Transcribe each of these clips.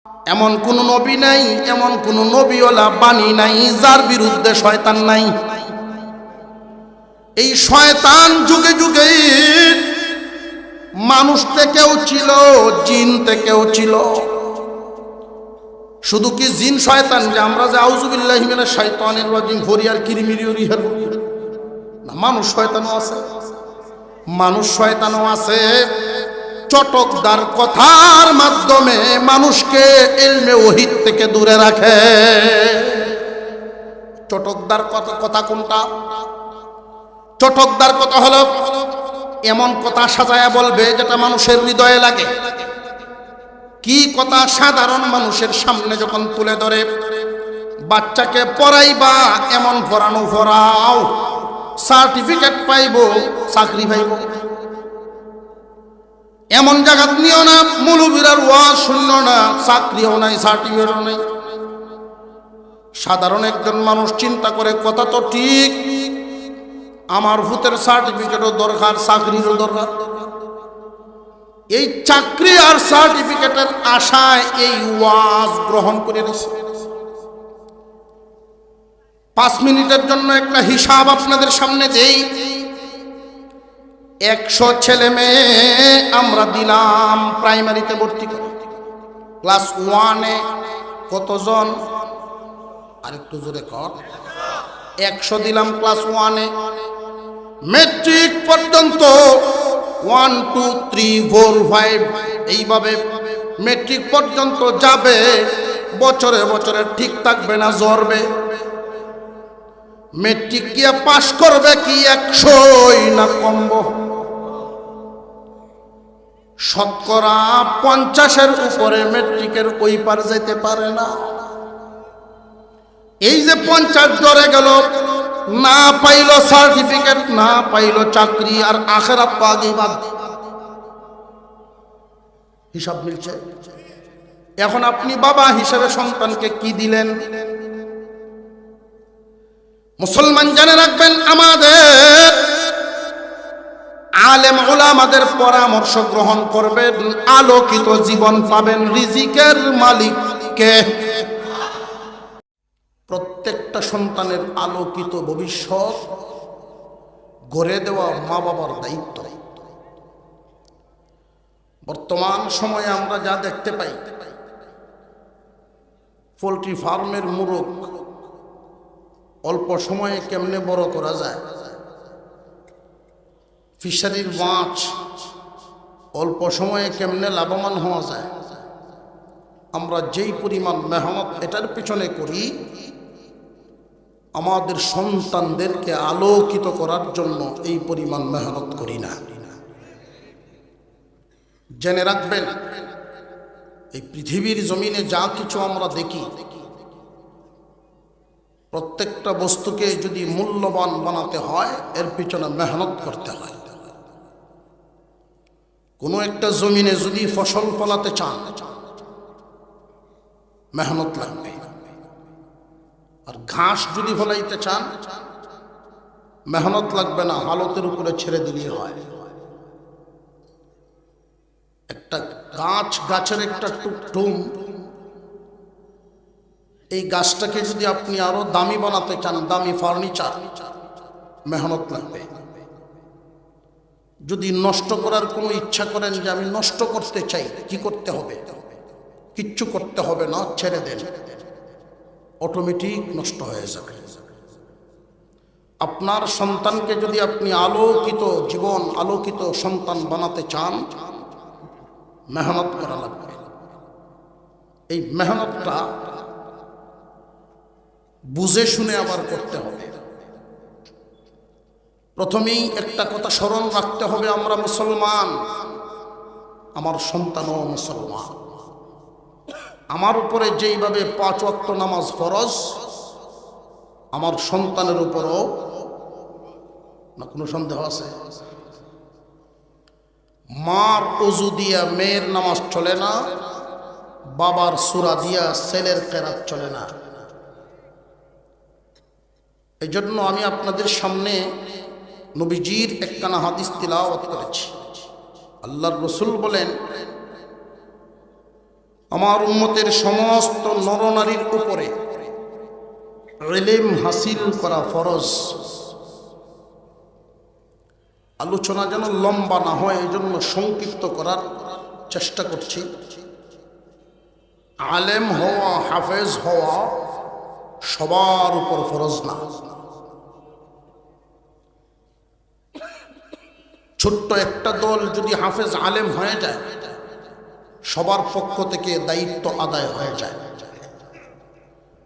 এমন কোন নবী নাই, এমন কোন নবীওয়ালা বাণী নাই যার বিরুদ্ধে শয়তান নাই। এই শয়তান যুগে যুগে মানুষ থেকেও ছিল, জিন থেকেও ছিল। শুধু কি জিন শয়তান যে আমরা যে আউযুবিল্লাহি মিনাশ শাইতানির রাজিম ফরিয়ার কিরিমিরি হের না, মানুষ শয়তানও আছে। মানুষ শয়তানও আছে। চটকদার কথার মাধ্যমে মানুষকে ইলমে ওহীদ থেকে দূরে রাখে। চটকদার কথা কোনটা? চটকদার কথা হলো এমন কথা সাজায়া বলবে যেটা মানুষের হৃদয়ে লাগে। কি কথা? সাধারণ মানুষের সামনে যখন তুলে ধরে, বাচ্চাকে পড়াইবা এমন পড়ানো পড়াও, সার্টিফিকেট পাইব, চাকরি পাইব। এমন জায়গাত নিও না মৌলবীরার ওয়াজ শুনলো না, চাকরিও নাই, সার্টিফিকেটও নাই। সাধারণ একজন মানুষ চিন্তা করে কথা তো ঠিক, আমার ভূতের সার্টিফিকেটও দরকার, চাকরিরও দরকার। এই চাকরি আর সার্টিফিকেটের আশায় এই ওয়াজ গ্রহণ করে নিছে। 5 মিনিটের জন্য একটা হিসাব আপনাদের সামনে দেই। 100 ছেলে মেয়ে আমরা দিলাম প্রাইমারিতে ভর্তি করে। ক্লাস 1-এ কতজন? আরেকটু জোরে কর। 100 দিলাম ক্লাস 1-এ। মেট্রিক পর্যন্ত 1 2 3 4 5 এইভাবে মেট্রিক পর্যন্ত যাবে। বছরে বছরে ঠিক থাকবে না, জ্বরবে। মেট্রিক কি পাস করবে কি 100 না কমবো? শতকরা 50-এর উপরে মেট্রিকের ওই পার যেতে পারে না। এই যে 50 ধরে গেল, না পাইলো সার্টিফিকেট, না পাইলো চাকরি, আর আখিরাত তো আগেই বাদ। হিসাব মিলছে? এখন আপনি বাবা হিসেবে সন্তানকে কি দিলেন? মুসলমান জেনে রাখবেন, আমাদের আলেম উলামাদের পরামর্শ গ্রহণ করবেন, আলোকিত জীবন পাবেন। রিজিকের মালিক কে? প্রত্যেকটা সন্তানের আলোকিত ভবিষ্যৎ গড়ে দেওয়া মা বাবার দায়িত্ব। বর্তমান সময়ে আমরা যা দেখতে পাই, পোল্ট্রি ফার্মের মুরগ অল্প সময়ে কেমনে বড় করা যায়, ফিশারির মাছ অল্প সময়ে কেমনে লাভবান হওয়া যায়, আমরা যেই পরিমাণ মেহনত এটার পিছনে করি, আমাদের সন্তানদেরকে আলোকিত করার জন্য এই পরিমাণ মেহনত করি না। জেনে রাখবেন, এই পৃথিবীর জমিনে যা কিছু আমরা দেখি, প্রত্যেকটা বস্তুকে যদি মূল্যবান বানাতে হয় এর পিছনে মেহনত করতে হয়। কোনো একটা জমিনে যদি ফসল ফলাতে চান, মেহনত লাগবে। আর ঘাস যদি ফলাইতে চান, মেহনত লাগবে না, হালতের উপরে ছেড়ে দিলেই হয়। একটা গাছের একটা টুকটুম, এই গাছটাকে যদি আপনি আরো দামি বানাতে চান, দামি ফার্নিচার, মেহনত লাগবে। যদি নষ্ট করার কোনো ইচ্ছা করেন যে আমি নষ্ট করতে চাই, কি করতে হবে? কিচ্ছু করতে হবে না, ছেড়ে দেন, অটোমেটিক নষ্ট হয়ে যাবে। আপনার সন্তানকে যদি আপনি আলোকিত জীবন, আলোকিত সন্তান বানাতে চান, মেহনত করা লাগবে। এই মেহনতটা বুঝে শুনে আবার করতে হবে। প্রথমেই একটা কথা স্মরণ রাখতে হবে, আমরা মুসলমান, আমার সন্তানও মুসলমান। আমার উপরে যেইভাবে 5 ওয়াক্ত নামাজ ফরজ, আমার সন্তানের উপরও, না কোনো সন্দেহ আছে? মার ওযু দিয়া মেয়ের নামাজ চলে না, বাবার সূরা দিয়া ছেলের কেরাত চলে না। এই জন্য আমি আপনাদের সামনে নবীজির একখানা হাদিস তিলাওয়াত করেছি। আল্লাহর রাসূল বলেন, আমার উম্মতের সমস্ত নরনারীর উপরে ইলম হাসিল করা ফরজ। আলোচনা যেন লম্বা না হয় এই জন্য সংক্ষিপ্ত করার চেষ্টা করছি। আলেম হওয়া, হাফেজ হওয়া সবার উপর ফরজ না। ছোট্ট একটা দল যদি হাফেজ আলেম হয়ে যায়, সবার পক্ষ থেকে দায়িত্ব আদায় হয়ে যায়।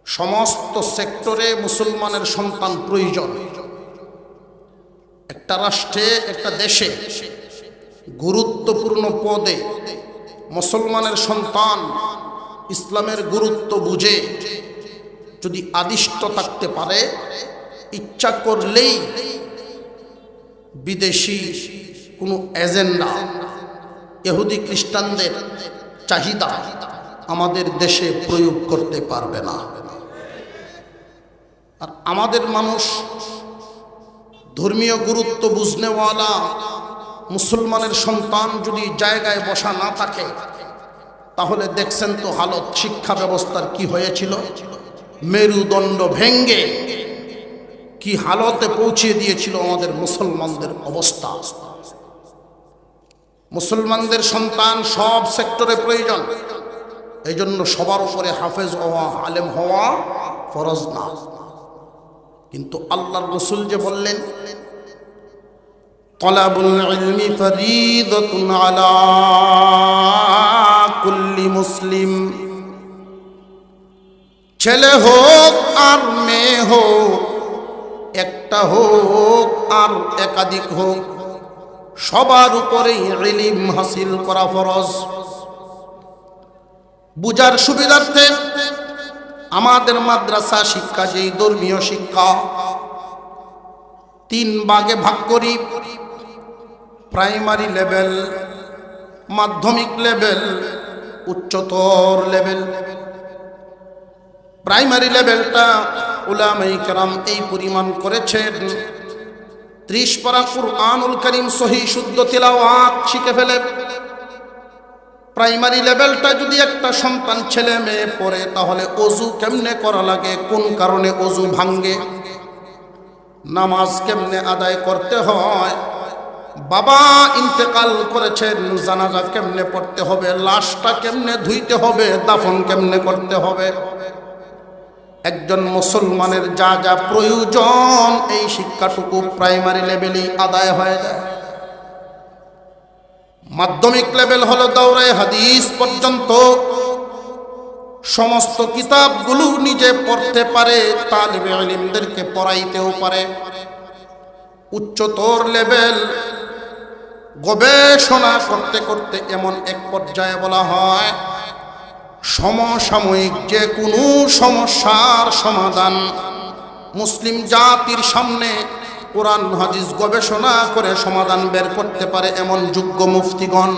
সমস্ত সেক্টরে মুসলমানের সন্তান প্রয়োজন। একটা রাষ্ট্রে, একটা দেশে গুরুত্বপূর্ণ পদে মুসলমানের সন্তান ইসলামের গুরুত্ব বুঝে যদি আদিষ্ট থাকতে পারে, ইচ্ছা করলেই বিদেশি কোনো এজেন্ডা, ইহুদি খ্রিস্টানদের চাহিদা আমাদের দেশে প্রয়োগ করতে পারবে না। আর আমাদের মানুষ ধর্মীয় গুরুত্ব বুঝনেওয়ালা মুসলমানের সন্তান যদি জায়গায় বসা না থাকে, তাহলে দেখছেন তো হালত শিক্ষা ব্যবস্থার কি হয়েছিল। মেরুদণ্ড ভেঙ্গে কি হালতে পৌঁছে দিয়েছিল আমাদের মুসলমানদের অবস্থা। মুসলমানদের সন্তান সব সেক্টরে প্রয়োজন। এই জন্য সবার উপরে হাফেজ হওয়া, আলেম হওয়া ফরজ না। কিন্তু আল্লাহর রাসূল যে বললেন, তালাবুল ইলমি ফরিদাতুন আলা কুল্লি মুসলিম, ছেলে হোক আর মেয়ে হোক, একটা হোক আর একাধিক হোক, সবার উপরেই ইলম হাসিল করা ফরজ। বুঝার সুবিধার্থে আমাদের মাদ্রাসা শিক্ষা, যেই ধর্মীয় শিক্ষা, 3 ভাগে ভাগ করি। প্রাইমারি লেভেল, মাধ্যমিক লেভেল, উচ্চতর লেভেল। প্রাইমারি লেভেলটা উলামায়ে কেরাম এই পরিমাণ করেছেন, 30 পারা কুরআনুল কারীম সহিহ শুদ্ধ তিলাওয়াত শিখে ফেলে। প্রাইমারি লেভেলটা যদি একটা সন্তান ছেলে মেয়ে পড়ে, তাহলে ওযু কেমনে করা লাগে, কোন কারণে ওযু ভাঙ্গে, নামাজ কেমনে আদায় করতে হয়, বাবা ইন্তেকাল করেছেন জানাজা কেমনে পড়তে হবে, লাশটা কেমনে ধুইতে হবে, দাফন কেমনে করতে হবে, একজন মুসলমানের যা যা প্রয়োজন এই শিক্ষাটুকু প্রাইমারি লেভেলেই আদায় হয়ে যায়। মাধ্যমিক লেভেল হলো দাওরায়ে হাদিস পর্যন্ত, সমস্ত কিতাবগুলো নিজে পড়তে পারে, তালিবে ইলমদেরকে পড়াইতেও পারে। উচ্চতর লেভেল গবেষণা করতে করতে এমন এক পর্যায়ে বলা হয়, সমসাময়িক যে কোনো সমস্যার সমাধান মুসলিম জাতির সামনে কোরআন হাদিস গবেষণা করে সমাধান বের করতে পারে এমন যোগ্য মুফতিগণ।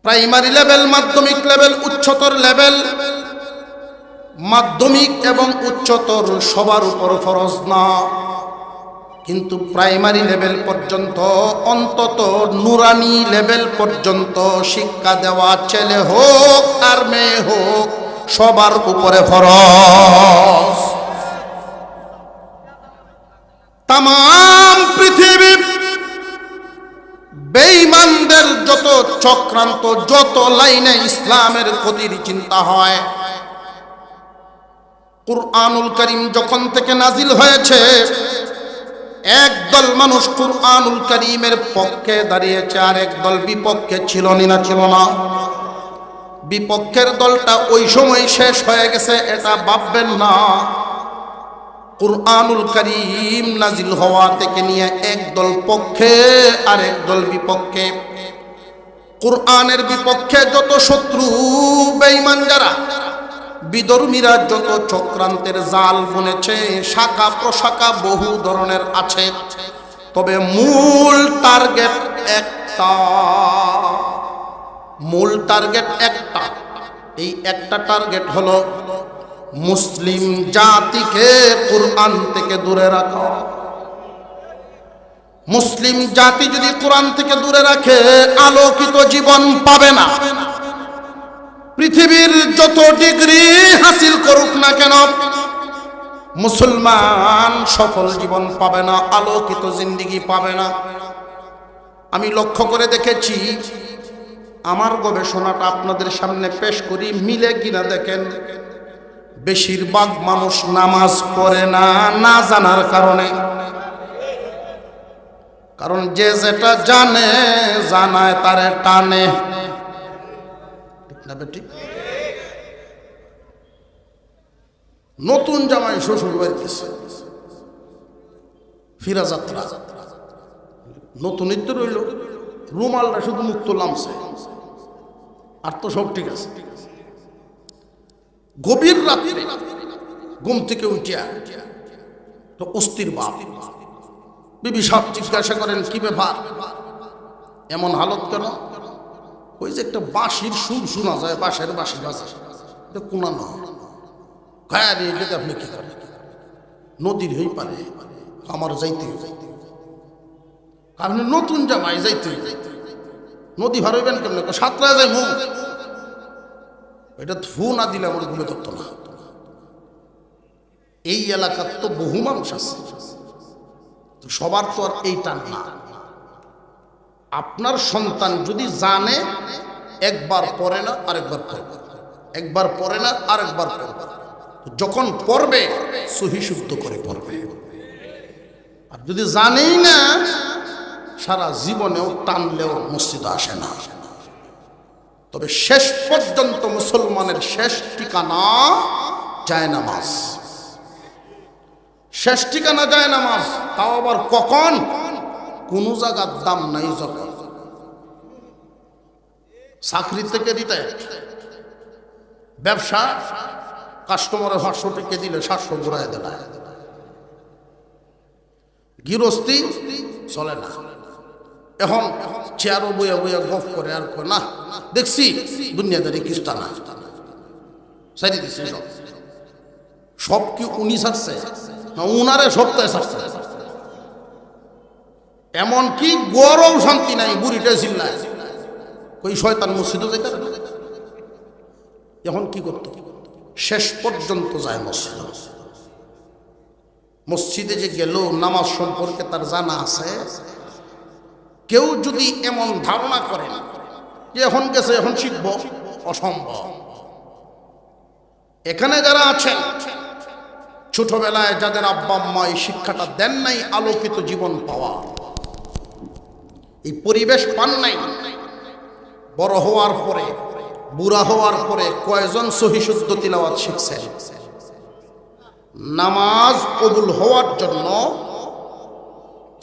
প্রাইমারি লেভেল, মাধ্যমিক লেভেল, উচ্চতর লেভেল, মাধ্যমিক এবং উচ্চতর সবার উপর ফরজ না, কিন্তু প্রাইমারি লেভেল পর্যন্ত, অন্তত নুরানি লেভেল পর্যন্ত শিক্ষা দেওয়া ছেলে হোক আর মেয়ে হোক সবার উপরে ফরজ। তাম পৃথিবী বেঈমানদের যত চক্রান্ত, যত লাইনে ইসলামের ক্ষতির চিন্তা হয়, কুরআনুল কারীম যখন থেকে নাজিল হয়েছে, একদল মানুষ কুরআনুল কারীমের পক্ষে দাঁড়িয়েছে, আর একদল বিপক্ষে ছিল না ছিল না। বিপক্ষের দলটা ওই সময় শেষ হয়ে গেছে, এটা ভাববেন না। কুরআনুল কারীম নাজিল হওয়া থেকে নিয়ে একদল পক্ষে আর একদল বিপক্ষে। কুরআনের বিপক্ষে যত শত্রু বেঈমান যারা, বিধর্মীরা যত চক্রান্তের জাল বুনেছে, শাখা প্রশাখা বহু ধরনের আছে, তবে মূল টার্গেট একটা, মূল টার্গেট একটা। এই একটা টার্গেট হলো মুসলিম জাতিকে কুরআন থেকে দূরে রাখা। মুসলিম জাতি যদি কোরআন থেকে দূরে রাখে আলোকিত জীবন পাবে না। পৃথিবীর যত ডিগ্রি হাসিল করুক না কেন, মুসলমান সফল জীবন পাবে না, আলোকিত জিন্দেগি পাবে না। আমি লক্ষ্য করে দেখেছি, আমার গবেষণাটা আপনাদের সামনে পেশ করি, মিলে কিনা দেখেন। বেশিরভাগ মানুষ নামাজ পড়ে না, না জানার কারণে। কারণ যে যেটা জানে, জানায় তারে টানে, ঠিক না বেটি? নতুন জামাই শ্বশুর বাড়ি গেছে, ফিরা যাত্রা, নতুন ইত্য রইল, রুমালটা শুধু মুক্ত লামছে, আর তো সব ঠিক আছে। গভীর রাত্রে ঘুম থেকে উঠিয়া তো অস্থির বাপ, বিবি সব জিজ্ঞাসা করেন কি ব্যাপার, এমন হালত কেন? ওই যে একটা বাঁশির সুর শোনা যায়, বাঁশের বাঁশি বাজে, এটা কোনানো। আপনি কি করেন? নদীর হই পারে, আমার যাইতে কারণ নতুন জামাই যাইতে নদী ভার হইবেন কেমন? সাতটায় যাই মুখ, এটা ফু না দিলে আমার ঘুমে ধরতো না। এই এলাকার তো বহু মানুষ আছে, তো সবার তো আর এইটা না। আপনার সন্তান যদি জানে, একবার পড়ে না আরেকবার পড়বে, একবার পড়ে না আরেকবার পড়বে, যখন পড়বে সহি শুদ্ধ করে পড়বে। আর যদি জানেই না, সারা জীবনেও টানলেও মসজিদে আসে না। তবে শেষ পর্যন্ত মুসলমানের শেষ ঠিকানা জায়নামাজ, শেষ ঠিকানা জায়নামাজ। তাও আবার কখন? কোন জায়গার দাম নাই যখন। চাকরি থেকে রিটায়ার্ড, ব্যবসা, কাস্টমারের 500 টাকা দিলে 700 ঘুরায় দেয়, গৃহস্থী চলে না। এখন চেয়ারও বইয়া বইয়া গফ করে আর কয় না, দেখছি দুনিয়াদারি কিস্তা না, সাইডে দিচ্ছি সব কি উনি ছাড়ছে না উনারে সপ্তাহে ছাড়ছে? এমন কি গরম শান্তি নাই, বুড়িটা চিল্লায় কই শয়তান মসজিদও যাইতে। এখন কি করতো? শেষ পর্যন্ত যায় মসজিদ। মসজিদে যে গেল, নামাজ সম্পর্কে তার জানা আছে। কেউ যদি এমন ধারণা করেন যে এখন গেছে এখন শিখব, অসম্ভব। এখানে যারা আছেন, ছোটবেলায় যাদের আব্বা আম্মা এই শিক্ষাটা দেন নাই, আলোকিত জীবন পাওয়া, এই পরিবেশ পান নাই, বড় হওয়ার পরে, বুড়া হওয়ার পরে কয়জন সহি শুদ্ধ তিলাওয়াত শিখছেন? নামাজ কবুল হওয়ার জন্য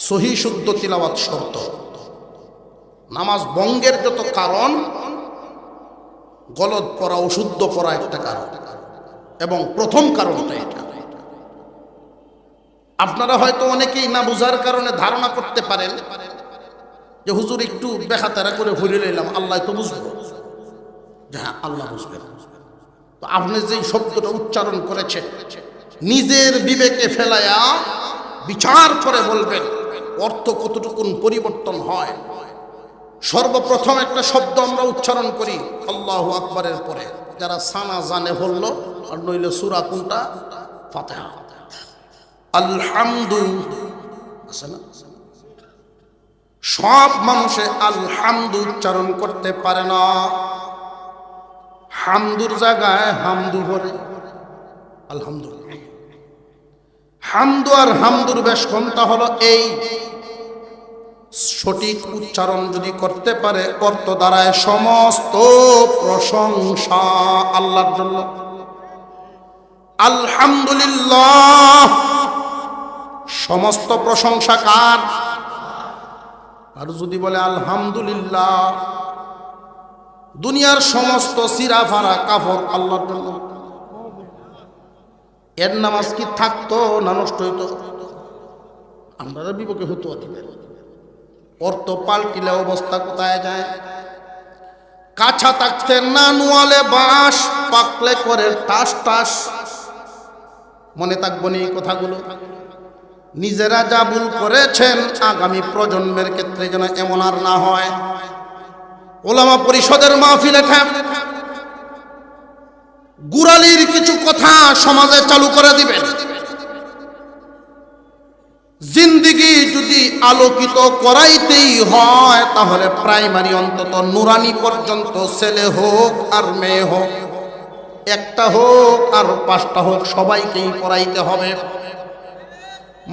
সহি শুদ্ধ তিলাওয়াত শর্ত। নামাজ ভঙ্গের যত কারণ, গলদ পড়া, অশুদ্ধ পড়া একটা কারণ, এবং প্রথম কারণটা এটা। আপনারা হয়তো অনেকেই না বুঝার কারণে ধারণা করতে পারেন যে হুজুর একটু বেখাতারা করে ভরে নিলাম, আল্লাহ তো বুঝবো। হ্যাঁ, আল্লাহ বুঝবেন। তো আপনি যেই শব্দটা উচ্চারণ করেছেন, নিজের বিবেকে ফেলায়া বিচার করে বলবেন অর্থ কতটুকুন পরিবর্তন হয়। সর্বপ্রথম একটা শব্দ আমরা উচ্চারণ করি আল্লাহু আকবারের পরে, যারা সানা জানে বলল, আর নইলে সূরা কোনটা? ফাতিহা। আলহামদুলিল্লাহ। সব মানুষে আলহামদু উচ্চারণ করতে পারে না। হামদুর জায়গায় হামদু বলে আলহামদুলিল্লাহ। হামদু আর হামদুর বেশ কোনটা হলো এই, সঠিক উচ্চারণ যদি করতে পারে অর্থ দ্বারায় সমস্ত প্রশংসা আল্লাহর জন্য। আলহামদুলিল্লাহ, সমস্ত প্রশংসা কার? আর যদি বলে আলহামদুলিল্লাহ, দুনিয়ার সমস্ত সিরা ফারা কাফর আল্লাহর জন্য। এর নামাজ কি থাকতো না নষ্ট হইতো? আমরা বিপক্ষে হতো। অর্থ পাল্টিলে অবস্থা কোথায় যায়? কাছা থাকতে না নোয়ালে বাঁশ, পাকলে করে টাস টাস। মনে থাকবো না এই কথাগুলো? নিজেরা যা ভুল করেছেন আগামী প্রজন্মের ক্ষেত্রে যেন এমন আর না হয়। ওলামা পরিষদের মাহফিলে গুরালির কিছু কথা সমাজে চালু করে দিবেন। জিন্দিগি যদি আলোকিত করাইতেই হয় তাহলে প্রাইমারি অন্তত নুরানি পর্যন্ত, ছেলে হোক আর মেয়ে হোক, একটা হোক আর 5টা হোক, সবাইকেই পড়াইতে হবে।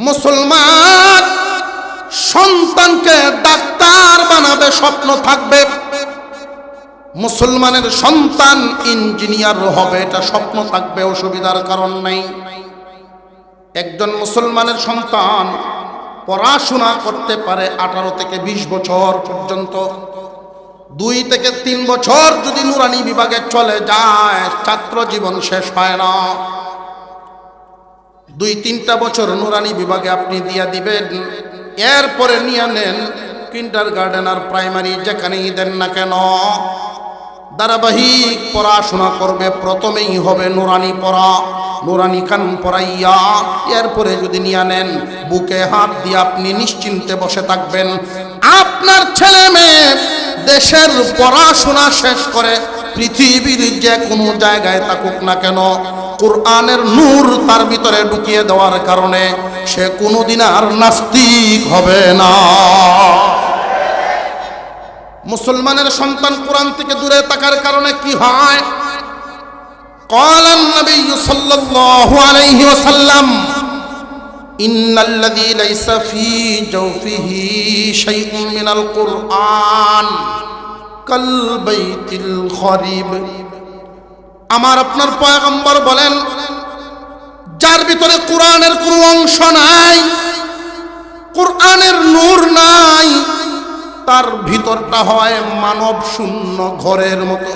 মুসলমান সন্তানকে ডাক্তার বানাবে স্বপ্ন থাকবে, মুসলমানের সন্তান ইঞ্জিনিয়ার হবে এটা স্বপ্ন থাকবে, অসুবিধার কারণ নেই। একজন মুসলমানের সন্তান পড়াশোনা করতে পারে 18 থেকে 20 বছর পর্যন্ত। 2 থেকে 3 বছর যদি নুরানি বিভাগে চলে যায় ছাত্র জীবন শেষ হয় না। 2-3টা বছর নুরানি বিভাগে আপনি দিয়া দিবেন, এরপরে নিয়ে নেন কিন্ডারগার্টেন আর প্রাইমারি, যেখানেই দেন না কেন ধারাবাহিক পড়াশোনা করবে। প্রথমেই হবে নুরানি পড়া, নুরানি খান পড়াইয়া এরপরে যদি নিয়ে নেন বুকে হাত দিয়ে আপনি নিশ্চিন্তে বসে থাকবেন। আপনার ছেলে মেয়ে দেশের পড়াশোনা শেষ করে পৃথিবীর যে কোনো জায়গায় থাকুক না কেন, কোরআনের নূর তার ভিতরে ঢুকিয়ে দেওয়ার কারণে সে কোনোদিন আর নাস্তিক হবে না। মুসলমানের সন্তান কোরআন থেকে দূরে থাকার কারণে কি হয়? قال النبي صلى الله عليه وسلم إن الذي ليس في جوفه شيء من القرآن كالبيت الخريب। আমার আপনার পয়গম্বর বলেন, যার ভিতরে কোরআনের কোনো অংশ নাই, কোরআনের নূর নাই, তার ভিতরটা হয় মানব শূন্য ঘরের মতো।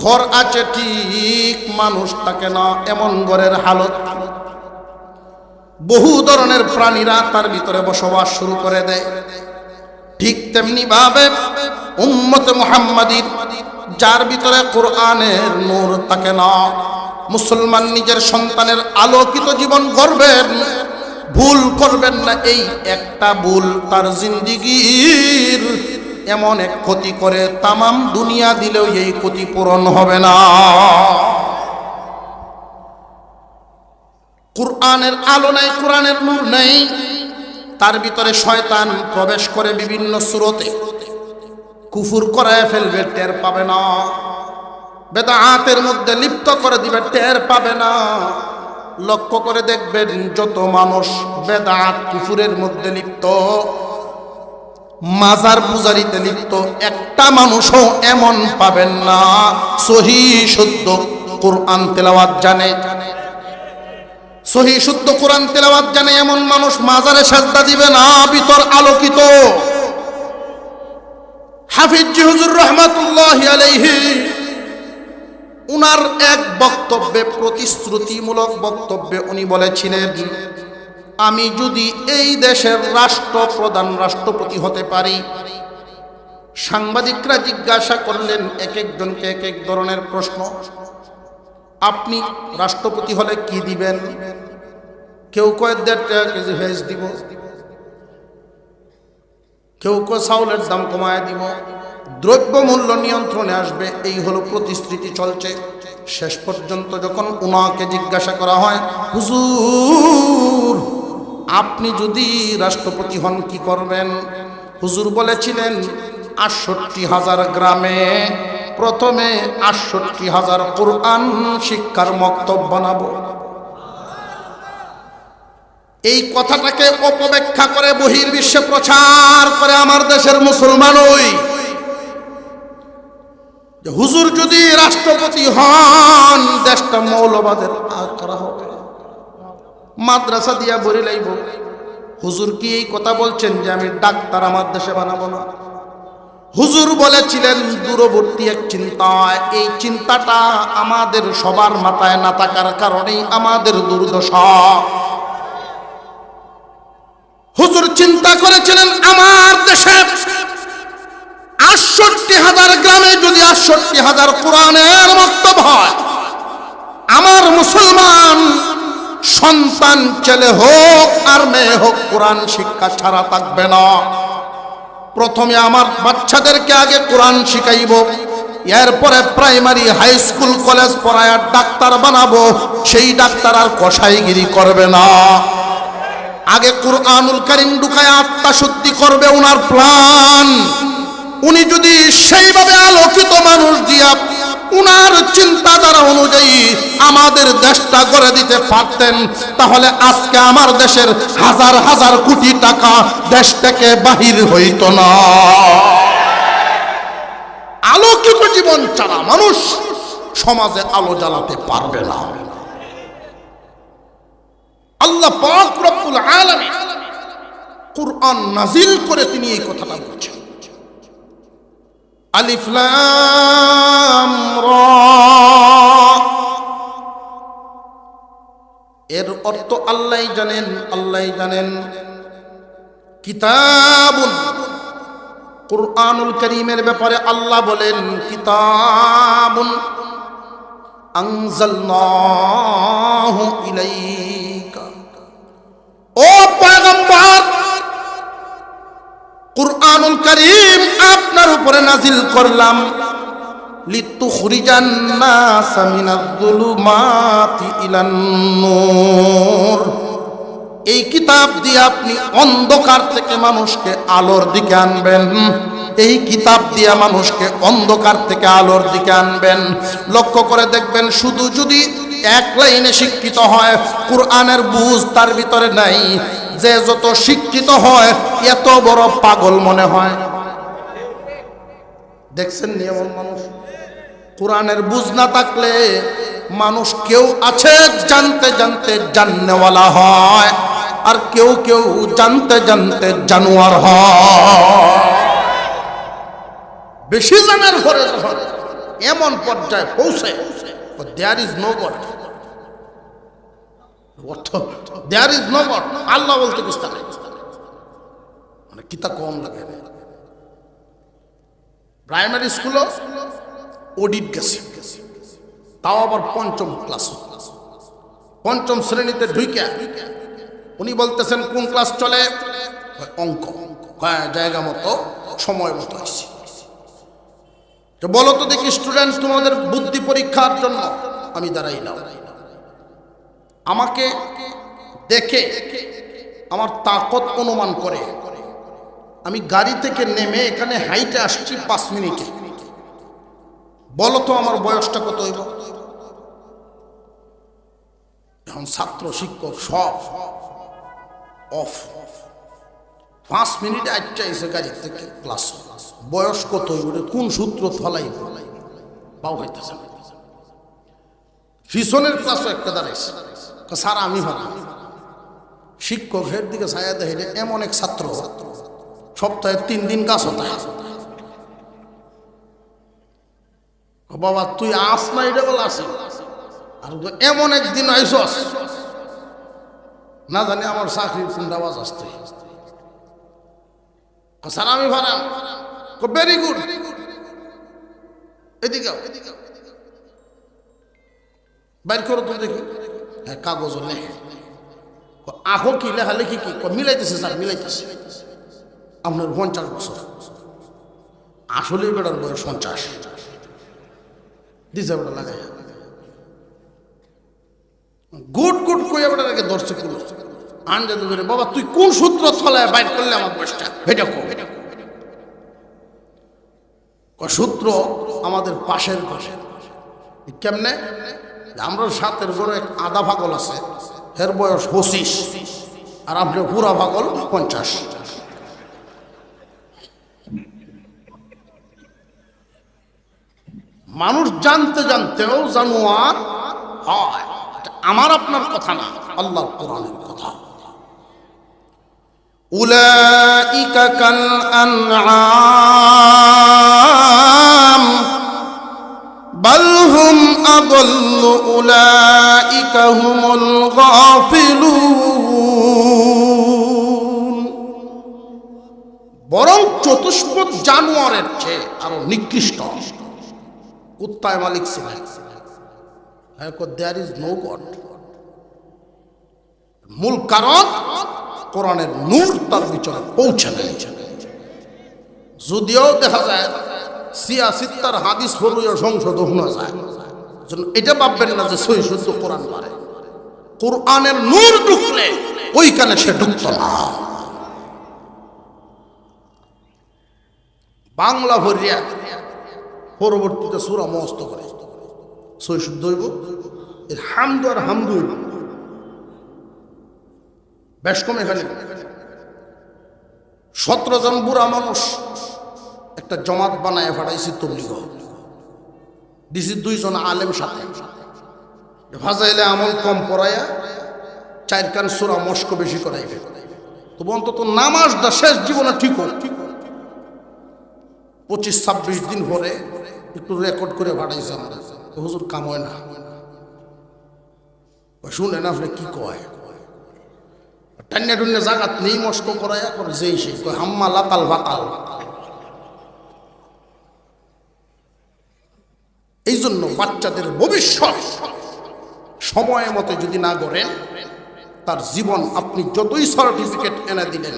ঘর আছে ঠিক, মানুষ থাকে না, এমন ঘরের হালত। বহু ধরনের প্রাণীরা তার ভিতরে বসবাস শুরু করে দেয়। ঠিক তেমনি ভাবে উম্মতে মুহাম্মাদীর যার ভিতরে কোরআনের নূর থাকে না, মুসলমান নিজের সন্তানের আলোকিত জীবন গড়বেন, ভুল করবেন না। এই একটা ভুল তার জিন্দিগির এমন এক ক্ষতি করে তামাম দুনিয়া দিলেও এই ক্ষতি পূরণ হবে না। কোরআনের আলো নাই, কোরআনের নূর নেই, তার ভিতরে শয়তান প্রবেশ করে বিভিন্ন সুরতে, কুফর করায় ফেলবে, টের পাবে না। বেদাতের মধ্যে লিপ্ত করে দিবে, টের পাবে না। লক্ষ্য করে দেখবেন যত মানুষ বেদাত কুফুরের মধ্যে লিপ্ত, মাজার পূজারিতে লিপ্ত, একটা মানুষও এমন পাবেন না সহি শুদ্ধ কোরআন তেলাওয়াত জানে। সহি শুদ্ধ কোরআন তেলাওয়াত জানে এমন মানুষ মাজারে সাজদা দিবে না, ভিতর আলোকিত। হাফিজ জি হুজুর রহমাতুল্লাহি আলাইহি উনার এক বক্তব্যে, প্রতিশ্রুতিমূলক বক্তব্যে উনি বলেছিলেন, আমি যদি এই দেশের রাষ্ট্রপ্রধান, রাষ্ট্রপতি হতে পারি। সাংবাদিকরা জিজ্ঞাসা করলেন এক একজনকে এক এক ধরনের প্রশ্ন, আপনি রাষ্ট্রপতি হলে কি দিবেন? কেউ কয় 1.5 টাকা কেজি ভেজ দিব, কেউ কয় চাউলের দাম কমায় দিব, দ্রব্য মূল্য নিয়ন্ত্রণে আসবে। এই হলো প্রতিশ্রুতি চলছে। শেষ পর্যন্ত যখন উনাকে জিজ্ঞাসা করা হয়, হুজুর আপনি যদি রাষ্ট্রপতি হন কি করবেন? হুজুর বলেছিলেন 68,000 গ্রামে প্রথমে 68,000 কোরআন শিক্ষার মক্তব বানাবো। এই কথাটাকে অপব্যাখ্যা করে বহির্বিশ্বে প্রচার করে আমার দেশের মুসলমান ওই হুজুর যদি রাষ্ট্রপতি হন দেশটা মৌলবাদের করা হবে, মাদ্রাসা দিয়া ভরে লাইব। হুজুর কি এই কথা বলছেন যে আমি ডাক্তার আমার দেশে বানাবো না? হুজুর বলেছিলেন দূরবর্তী এক চিন্তা। এই চিন্তাটা আমাদের সবার মাথায় না থাকার কারণেই আমাদের দুর্দশা। হুজুর চিন্তা করেছিলেন আমার দেশে 68,000 গ্রামে যদি 68,000 কোরআনের মক্তব হয়, আমার মুসলমান সন্তান ছেলে হোক আর মেয়ে হোক কোরআন শিক্ষা ছাড়া থাকবে না। প্রথমে আমার বাচ্চাদেরকে আগে কোরআন শিখাইব, এরপরে প্রাইমারি হাই স্কুল কলেজ পড়ায় ডাক্তার বানাবো। সেই ডাক্তার আর কসাইগিরি করবে না, আগে কুরআনুল কারীম ঢুকায় আত্মশুদ্ধি করবে উনার প্ল্যান। উনি যদি সেইভাবে আলোকিত মানুষ দিয়া উনার চিন্তাধারা অনুযায়ী আমাদের দেশটা গড়ে দিতে পারতেন, তাহলে আজকে আমার দেশের হাজার হাজার কোটি টাকা দেশ থেকে বাহির হইত না। আলোকিত জীবন ছাড়া মানুষ সমাজে আলো জ্বালাতে পারবে না। আল্লাহ পাক রব্বুল আলামিন কুরআন নাজিল করে তিনি এই কথাটা বলছেন, আলিফ লাম রা। এর অর্থ আল্লাহই জানেন, আল্লাহই জানেন। কিতাবুন, কুরআনুল কারীমের ব্যাপারে আল্লাহ বলেন কিতাবুন আনজালনাহু ইলাইকা। ও পয়গম্বর, কুরআনুল কারীম আপনার উপরে নাজিল করলাম লিতুখরিজান নাস মিনাজ যুলুমাতি ইলান নূর। এই কিতাব দিয়ে আপনি অন্ধকার থেকে মানুষকে আলোর দিকে আনবেন। এই কিতাব দিয়ে মানুষকে অন্ধকার থেকে আলোর দিকে আনবেন। লক্ষ্য করে দেখবেন, শুধু যদি এক লাইনে শিক্ষিত হয়, কুরআনের বুঝ তার ভিতরে নাই, যে যত শিক্ষিত হয় এত বড় পাগল মনে হয়। দেখছেন নিয়ম মানুষ, কুরআনের বুঝ না থাকলে মানুষ কেউ আছে জানতে জানতে জাননেওয়ালা হয়, আর কেউ কেউ জানতে জানতে জানোয়ার হয়। বেশি জানার পরে যখন এমন পর্যায়ে পৌঁছে, there is no god, there is no god, Allah বলতে বুঝতে নাই, মানে কিতা কম লাগে। প্রাইমারি স্কুলও অডিট গেছে, তাও আবার পঞ্চম ক্লাস, পঞ্চম শ্রেণীতে ঢুইকা উনি বলতেছেন কোন ক্লাস চলে, অঙ্ক। জায়গা মতো সময় মতো আসছে। বলো তো দেখি স্টুডেন্ট, তোমাদের বুদ্ধি পরীক্ষার জন্য আমি দাঁড়াই না। আমাকে দেখে আমার তাকত অনুমান করে আমি গাড়ি থেকে নেমে এখানে হাইটে আসছি 5 মিনিটে। বলো তো আমার বয়সটা কত হইব? এখন ছাত্র শিক্ষক সব অফ। 5 মিনিটে আচ্ছা এসে গাড়ি থেকে ক্লাস। বয়স কত হইব? কোন সূত্র ফলাই পাও হইতেছে। ফিশনের ক্লাসও একটা দাঁড়াইছে, স্যার আমি ভালো। শিক্ষক হের দিকে ছায়া দেখে এমন এক ছাত্র সপ্তাহে 3 দিন কাজ হতো। বাবা তুই আস না, এটা বলে আসে। আর এমন একদিন আইসস না জানি আমার চাকরির কোন আওয়াজ আসতে। স্যার আমি ভাড়াম। ভেরি গুড, এদিকে বাইর করো তো দেখি। হ্যাঁ, কাগজ লেখে। আহো কি লেখা লেখি কি মিলাইতেছে? স্যার মিলাইতেছে। আপনার 50 বছর, আসলে বেটার বয়স 50। দিছে বেটা লাগাই গুড গুড কইয়া বেটাকে ধরছে কুলো আনজাতে ধরে। বাবা তুই কোন সূত্র ছলায় বাইর করলে আমার বয়সটা? এটা সূত্র আমাদের পাশের ঘরে। কেমনে? আমরা সাথের ঘরে এক আধা পাগল আছে, এর বয়স 25, আর আপনি পুরা পাগল 50। মানুষ জানতে জানতেও জানোয়ার হয়। আমার আপনার কথা না, আল্লাহর কোরআনের কথা। উলাইকা কাল আনআম বাল হুম আদাল্লু উলাইকা হুমুল গাফিলুন। বরং চতুষ্পদ জানোয়ারের চেয়ে আরো নিকৃষ্ট। কুত্তায় মালিক ছিলেন। There is no God. মূল কারণ কোরআনের নূর তার ভিতরে পৌঁছে নেই। যদিও দেখা যায় সিয়াসিত্তার হাদিস পড়ুয়া সংসদ শোনা যায়, এটা ভাববেন না যে সহি শুদ্ধ কোরআন পারে। কোরআনের নূর ঢুকলে ওইখানে সে ঢুকত না। বাংলা ভরিয়া পরবর্তীতে সূরা মস্ত করে সহি শুদ্ধ হইব, এর হামদু আর হামদু হইব বেশ কম। এখানে 17 জন বুড়া মানুষ একটা জমাত বানায় ফাটাইছি তবলিগ, দিছি 2 জন আলেম সাথে ভাজাইলে আমল কম পড়াইয়া 4 কান সূরা মস্ক বেশি করাইবে। তবু অন্তত নামাজটা শেষ জীবনে ঠিক হোক। 25-26 দিন পরে একটু রেকর্ড করে ফাটাইছে আমাদের, হুজুর কাম হয় না। শুনেন আপনি কি কয়, টান্না টুন্না জাগাত নেই মস্ক করাইয়া করে যেই সে কয় হাম্মা লাকাল বাকাল। এই জন্য বাচ্চাদের ভবিষ্যৎ সময় মতো যদি না করেন, তার জীবন আপনি যতই সার্টিফিকেট এনে দিলেন,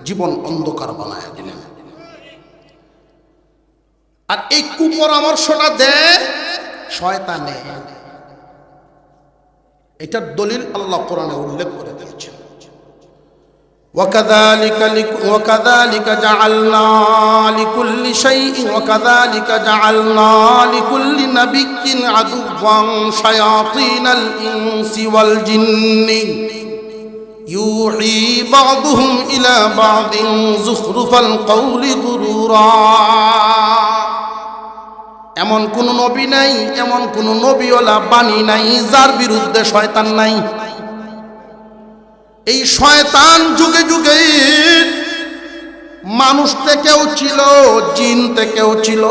জীবন অন্ধকার বানায় দিলেন। আর এই কুপরামর্শটা দেয় শয়তানে। এটার দলিল আল্লাহ কোরআনে উল্লেখ করে দিয়েছেন, وكذلك جعلنا لكل شيء وكذلك جعلنا لكل نبي عدوا شياطين الإنس والجن يوحي بعضهم إلى بعض زخرف القول غرورا। এমন কোন নবী নাই, এমন কোন নবীওয়ালা বাণী নাই যার বিরুদ্ধে শয়তান নাই। এই শয়তান যুগে যুগে মানুষ থেকেও ছিল, জিন থেকেও ছিল।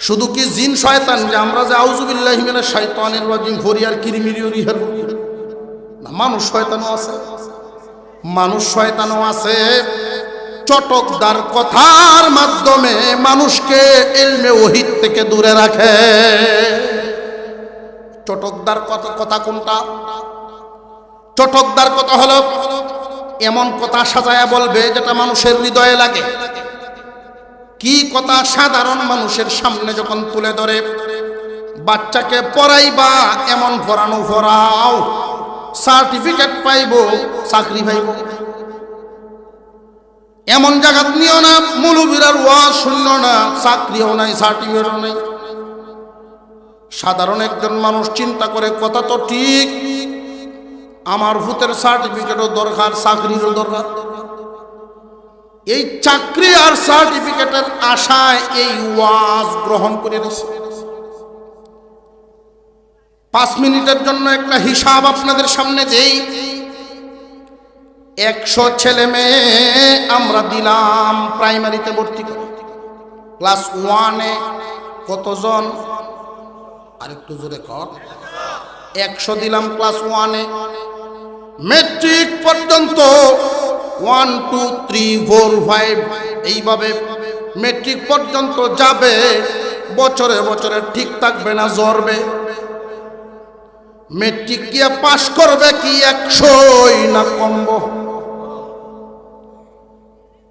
শুধু কি জিন শয়তান যে আমরা যে আউযুবিল্লাহি মিনাশ শাইতানির রাজিম ফরিয়ার কিরিমিরিও রিহার না, মানুষ শয়তানও আছে। মানুষ শয়তানও আছে চটকদার কথার মাধ্যমে মানুষকে ইলমে ওহীদ থেকে দূরে রাখে। চটকদার কথা কোনটা? চটকদার কথা হলো এমন কথা সাজায়া বলবে যেটা মানুষের হৃদয়ে লাগে। কি কথা? সাধারণ মানুষের সামনে যখন তুলে ধরে বাচ্চাকে পড়াইবা, এমন পড়ানো পড়াও, সার্টিফিকেট পাইব, চাকরি পাইব। এমন জায়গা নিও না মৌলবীরার ওয়াজ শুনল না, চাকরিও নাই, সার্টিফিকেটও নাই। সাধারণ একজন মানুষ চিন্তা করে কথা তো ঠিক, আমার ভূতের সার্টিফিকেটও দরকার, চাকরিরও দরকার। এই চাকরি আর সার্টিফিকেটের আশায় এই ওয়াজ গ্রহণ করে নিয়েছে। 5 মিনিটের জন্য একটা হিসাব আপনাদের সামনে দেই। 100 ছেলে মেয়ে আমরা দিলাম প্রাইমারিতে ভর্তি করে, ক্লাস 1-এ কতজন? আরেকটু জোরে কর। 100 দিলাম ক্লাস 1-এ। মেট্রিক পর্যন্ত 1 2 3 4 5 এইভাবে মেট্রিক পর্যন্ত যাবে। বছরে বছরে ঠিক থাকবে না, জ্বরবে। মেট্রিক গিয়ে পাশ করবে কি 100ই না কমব?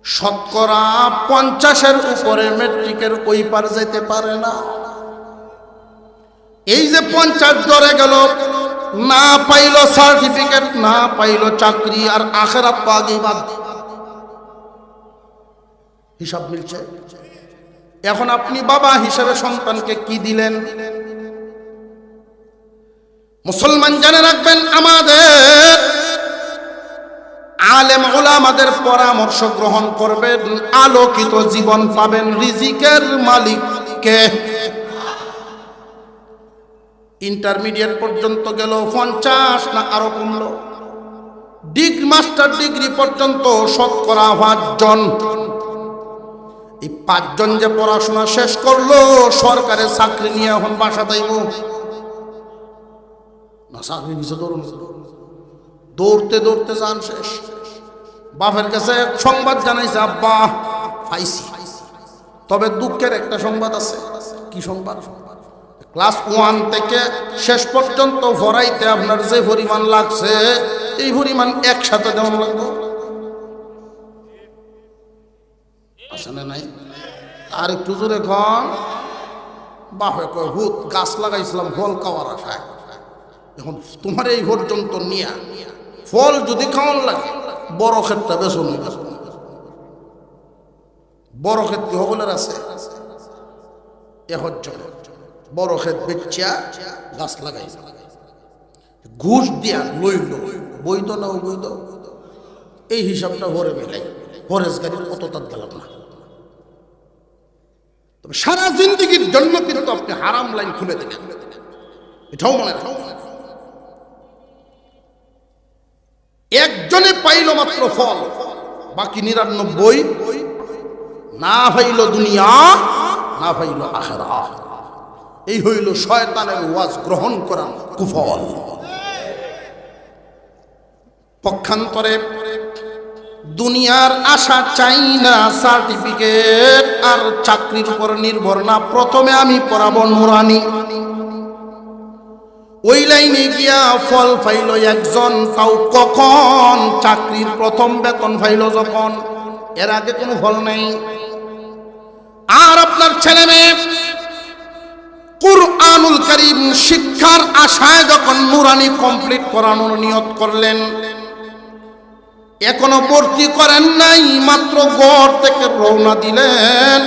শতকরা 50-এর উপরে মেট্রিকের ওই পার যেতে পারে না। এই যে 50 ধরে গেল, না পাইল সার্টিফিকেট, না পাইল চাকরি, আর আখিরাত তো আগেই বাদ। হিসাব মিলছে? এখন আপনি বাবা হিসেবে সন্তানকে কি দিলেন? মুসলমান জেনে রাখবেন, আমাদের আলেম ওলামাদের পরামর্শ গ্রহণ করবেন, আলোকিত জীবন পাবেন। রিজিকের মালিককে। ইন্টারমিডিয়েট পর্যন্ত গেল 50 না আরো কমলো? ডিগ্রি মাস্টার ডিগ্রি পর্যন্ত শতকরা 5 জন। এই 5 জন যে পড়াশোনা শেষ করলো, সরকারের চাকরি নিয়ে এখন বাসা যাইব না? চাকরি নিচে দৌড়তে দৌড়তে যান শেষ। বাপের কাছে সংবাদ জানাইছে, আব্বা পাইছি। তবে দুঃখের একটা সংবাদ আছে। কি সংবাদ? ক্লাস 1 থেকে শেষ পর্যন্ত ভরাইতে আপনার যে পরিমাণ লাগছে এই পরিমাণ একসাথে দেওয়া লাগবে, আসলে নাই। আর একটু জোরে কন। বাপে কয় হুত গাছ লাগাইছিলাম ফল খাওয়ার আশায়, এখন তোমার এই পর্যন্ত নিয়া ফল যদি খাওয়ার লাগে বড় ক্ষেতটা বেসন হইবে, বড় ক্ষেত কি হবলের আছে বড় ক্ষেত বেচা গাছ লাগাই ঘুষ দিয়া লইল, বৈধ না অবৈধ এই হিসাবটা ভরে মেলাই, ফরেজ গাড়ির কত তার গেলাম না। তবে সারা জিন্দিগির জন্য কিন্তু আপনি হারাম লাইন খুলে দিলেন, এটাও মনে রাখবেন। একজনে পাইল মাত্র ফল, বাকি 99 না পাইল দুনিয়া না পাইল আখিরাত। এই হইল শয়তানের ওয়াজ গ্রহণ করা কুফল। পক্ষান্তরে দুনিয়ার আশা চাই না, সার্টিফিকেট আর চাকরির উপর নির্ভর না, প্রথমে আমি পড়াবো নুরানি। ওই লাইনে গিয়া ফল পাইল একজন, তাও কখন? চাকরির প্রথম বেতন পাইল যখন, এর আগে কোনো ফল নেই। আর আপনার ছেলে মেয়ে কুরআনুল কারীম শিক্ষার আশায় যখন নুরানি কমপ্লিট করানোর নিয়ত করলেন, এখনো ভর্তি করেন নাই, মাত্র ঘর থেকে রওনা দিলেন।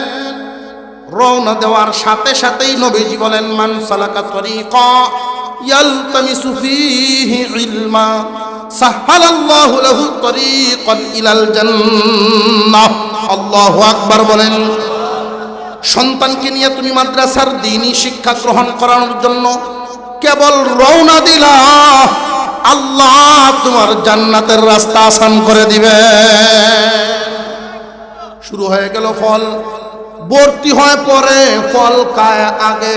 রওনা দেওয়ার সাথে সাথেই নবীজি বলেন, মান সালাকা তরিকা ইয়ালতামিসু ফীহি ইলমা সাহালাল্লাহু লাহু তরিকান ইলাল জান্নাহ। আল্লাহু আকবার বলেন। সন্তানকে নিয়ে তুমি মাদ্রাসার দ্বীনি শিক্ষা গ্রহণ করানোর জন্য কেবল রওনা দিলা, আল্লাহ তোমার জান্নাতের রাস্তা আসান করে দিবে। শুরু হয়ে গেল ফল, ভর্তি হয় পরে, ফল খায় আগে।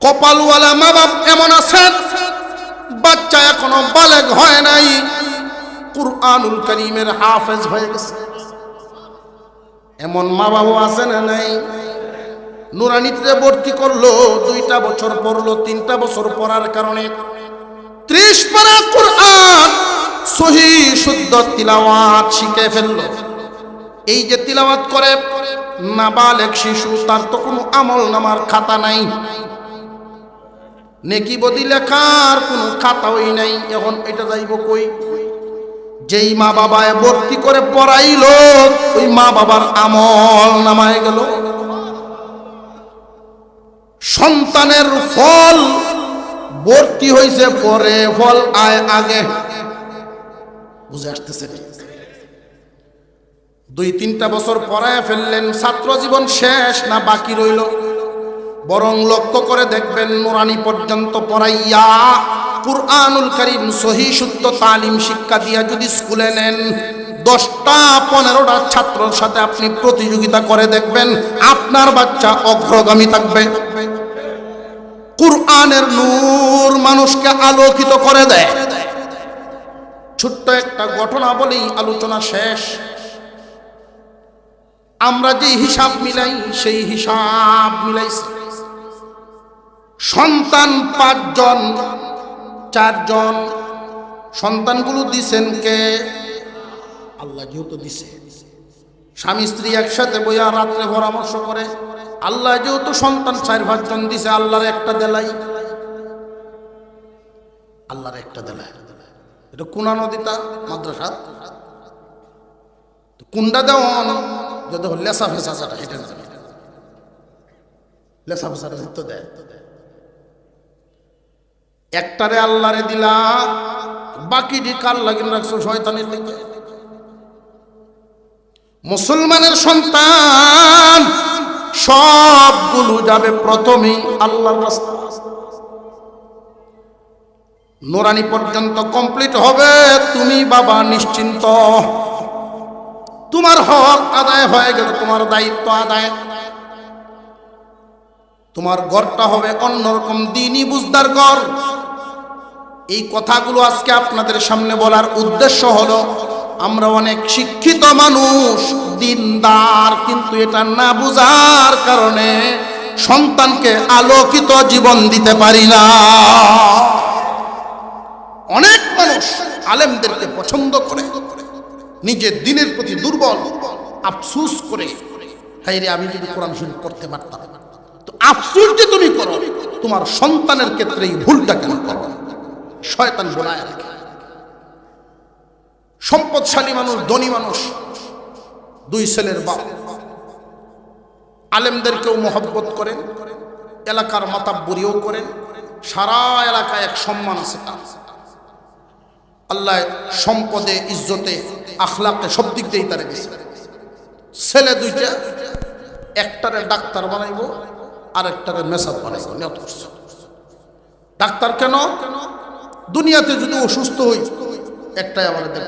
কপালওয়ালা মা বাপ এমন আছেন, বাচ্চা এখনো বালেগ হয় নাই, কুরআনুল কারীমের হাফেজ হয়ে গেছে। এমন মা বাবা আছে না নাই? নুরানিতে ভর্তি করলো, 2টা বছর পড়লো, 3টা বছর পড়ার কারণে 30 পারা কুরআন সহি শুদ্ধ তিলাওয়াত শিখে ফেললো। এই যে তিলাওয়াত করে নাবালেগ শিশু, তার তো কোনো আমল নামার খাতা নাই, নেকি বদি লেখার কোনো খাতাই নাই। এখন এটা যাইব কই? যেই মা বাবায় ভর্তি করে পড়াইলো, ওই মা বাবার আমল নামায় গেল। সন্তানের ফল ভর্তি হইছে পরে, ফল আয় আগে। বুঝে আসতেছে? 2-3টা বছর পড়ায় ফেললেন, ছাত্র জীবন শেষ না বাকি রইল? বরং লক্ষ্য করে দেখবেন, নুরানি পর্যন্ত পড়াইয়া কুরআনুল কারীম সহি শুদ্ধ তালিম শিক্ষা দিয়া যদি স্কুলে নেন, 10টা-15টা ছাত্রর সাথে আপনি প্রতিযোগিতা করে দেখবেন, আপনার বাচ্চা অগ্রগামী থাকবে। কুরআনের নূর মানুষকে আলোকিত করে দেয়। ছোট্ট একটা ঘটনা বলেই আলোচনা শেষ। আমরা যে হিসাব মিলাই সেই হিসাব মিলাইছি। সন্তান 5 জন, 4 জন। সন্তানগুলো দিছেন কে? আল্লাহ যেহেতু দিছে। স্বামী স্ত্রী একসাথে বইয়া রাত্রে পরামর্শ করে, আল্লাহ যেহেতু সন্তান 4-5 জন দিছে, আল্লাহর একটা দেলাই, আল্লাহর একটা দেলাই। এটা কোনা নদীটা মাদ্রাসা কুন্ডা দেওয়ান যদি লেসা ফেসা চাটা হেঁটে না, লেসা ফেসাটা তো দেয়। একটারে আল্লাহরে দিলা, বাকি কার লাগিন রাখছো? শয়তানের দিকে। মুসলমানের সন্তান সবগুলো যাবে প্রথমেই আল্লাহর রাস্তা। নুরানি পর্যন্ত কমপ্লিট হবে, তুমি বাবা নিশ্চিন্ত, তোমার হক আদায় হয়ে গেল, তোমার দায়িত্ব আদায়। তোমার ঘরটা হবে অন্যরকম দ্বীনি বুঝদার ঘর। এই কথাগুলো আজকে আপনাদের সামনে বলার উদ্দেশ্য হলো, আমরা অনেক শিক্ষিত মানুষ, দিনদার, কিন্তু এটা না বুঝার কারণে সন্তানকে আলোকিত জীবন দিতে পারি না। অনেক মানুষ আলেমদেরকে পছন্দ করে, নিজের দিনের প্রতি দুর্বল, আফসোস করে, হায় রে আমি যদি কোরআন শরীফ পড়তে পারতাম। তো আফসোস যে তুমি করো, তোমার সন্তানের ক্ষেত্রে এই ভুলটা কেন করো? শয়তান বলায় রাখে। সম্পদশালী মানুষ, ধনী মানুষ, দুই ছেলের বাপ, আলেমদেরকেও মহব্বত করেন, এলাকার মাতাব্বরিও করেন, সারা এলাকায় এক সম্মান আছে তার। আল্লাহ সম্পদে, ইজ্জতে, আখলাকে সব দিক দিয়েই তারা দিয়েছে। ছেলে দুইটা, একটারে ডাক্তার বানাইবো আর একটারে মেসাব বানাইবো, নিয়ত করছে। ডাক্তার কেন? দুনিয়াতে যদি অসুস্থ হই একটাই আমার দেখ,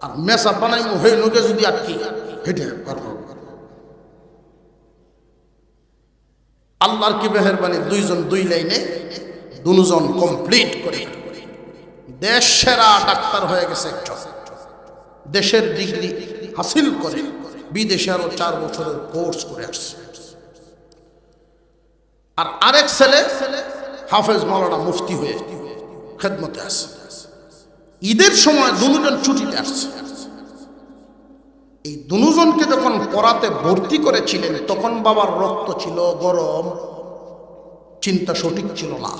আর মেসাব বানাইবো হয়ে লোকে যদি আটকি হেঁটে পারবো। আল্লাহর কি মেহেরবানি, দুইজন দুই লাইনে দুজন কমপ্লিট করে দেশ সেরা ডাক্তার হয়ে গেছে একজন। দেশের ডিগ্রি হাসিল করে বিদেশে আরো 4 বছরের কোর্স করে আসছে। আর আরেক ছেলে হাফেজ মাওলানা মুফতি হয়ে খেদমতে আসছে। ঈদের সময় দুজন ছুটিতে আসছে। এই দুজনকে যখন পড়াতে ভর্তি করেছিলেন তখন বাবার রক্ত ছিল গরম, চিন্তা সঠিক ছিল না।